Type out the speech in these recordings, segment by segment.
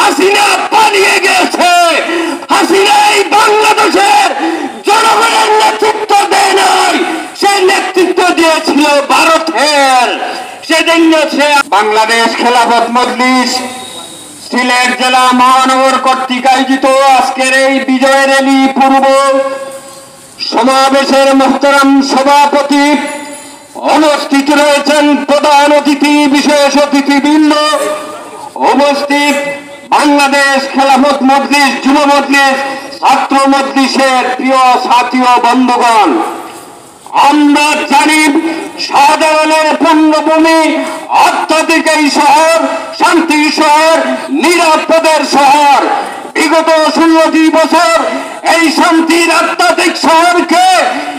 হাসিনা পালিয়ে গেছে। হাসিনা এই বাংলাদেশের জনগণের নেতৃত্ব দেয় নাই, সে নেতৃত্ব দিয়েছিল ভারতের। সেদিন সে বাংলাদেশ খেলাফত মজলিস সিলেট জেলা মহানগর কর্তৃক আয়োজিত আজকের এই বিজয় র্যালি পূর্ব সমাবেশের মোহতারাম সভাপতি, অনুষ্ঠিত রয়েছেন প্রধান অতিথি, বিশেষ অতিথিবৃন্দ, উপস্থিত বাংলাদেশ খেলাফত মজলিস, যুব মজলিস, ছাত্র মজলিসের প্রিয় সাথী ও বন্ধুগণ। আমরা জানি শাহজালালের পূর্ণভূমি, আধ্যাত্মিক এই শহর, শান্তির শহর, নিরাপদের শহর। বিগত 16টি বছর এই শান্তির আধ্যাত্মিক শহরকে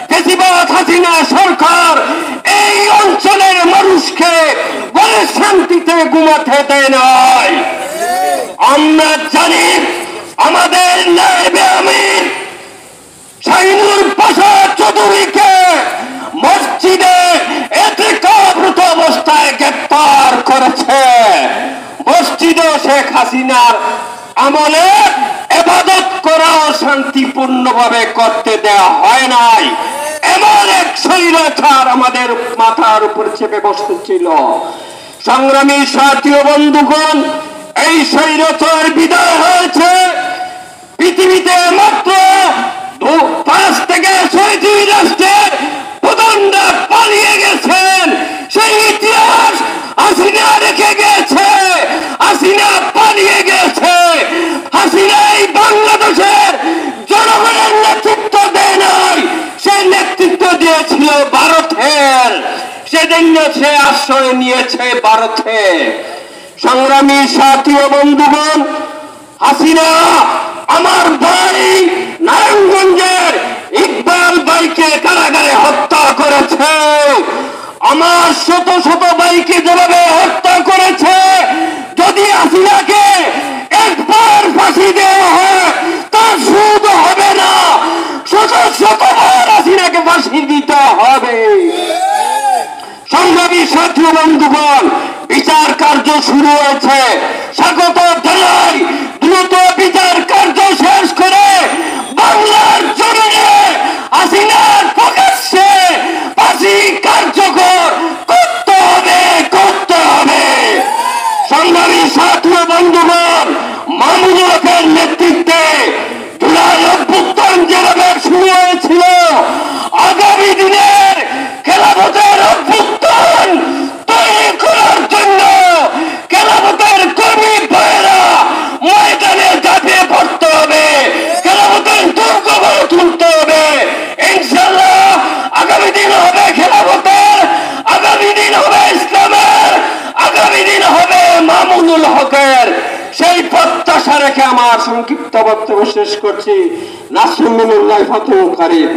বেশিরভাগ হাসিনা সরকার এই অঞ্চলের মানুষকে বলে শান্তিতে ঘুমাতে দেয় নাই। আমরা জানি আমাদের নায়েবে আমির শাহিনুর পাশা চৌধুরীকে মসজিদে এতেকাফরত অবস্থায় গ্রেফতার করেছে। মসজিদে শেখ হাসিনার আমলে ইবাদত করাও শান্তিপূর্ণভাবে করতে দেওয়া হয় নাই। এমন এক স্বৈরাচার আমাদের মাথার উপর চেপে বসেছিল। সংগ্রামী সাথী ও বন্ধুগণ, এই স্বৈরাচার বিদায় হয়েছে। পৃথিবীতে মাত্র 5 থেকে 6টি রাষ্ট্রের প্রধানরা পালিয়ে গেছেন। সেই ইতিহাস হাসিনা রেখে গেছে। হাসিনা পালিয়ে গেছে। হাসিনা এই বাংলাদেশের জনগণের নেতৃত্ব দেয় নাই, সে নেতৃত্ব দিয়েছিল ভারতের। সেদিন সে আশ্রয় নিয়েছে ভারতে। সংগ্রামী সাথী ও বন্ধুগণ, হাসিনা আমার ভাই নারায়ণগঞ্জের ইকবাল ভাইকে কারাগারে হত্যা করেছে। আমার শত শত ভাইকে যেভাবে হত্যা করেছে, যদি হাসিনাকে একবার ফাঁসি দেওয়া হয় তার সুদ হবে না, শত শতবার হাসিনাকে ফাঁসি দিতে হবে। সংগ্রামী সাথী ও বন্ধুগণ, বিচার কার্য শুরু হয়েছে। স্বাগত জানাই, দ্রুত বিচার কার্য শেষ করে বাংলার জমিনে হাসিনার প্রকাশ্যে ফাঁসি কার্যকর করতে হবে, করতে হবে। সংগ্রামী সাথী ও বন্ধুগণ, মামুনুল হকের নেতৃত্বে জুলাই অভ্যুত্থান যেভাবে শুরু হয়েছিল, আগামী দিনের খেলাফতের অভ্যুত্থান তৈরি করার জন্য খেলাফতের কর্মী ভাইয়েরা ময়দানে ঝাঁপিয়ে পড়তে হবে। খেলাফতের দুর্গ গড়ে তুলতে হবে। ইনশাআল্লাহ আগামী দিন হবে খেলাফতের, আগামী দিন হবে ইসলামের, আগামী দিন হবে মামুনুল হকের। সেই প্রত্যাশা রেখে আমার সংক্ষিপ্ত বক্তব্য শেষ করছি। নাসরুল্লাহ ফাতেহ কারীম।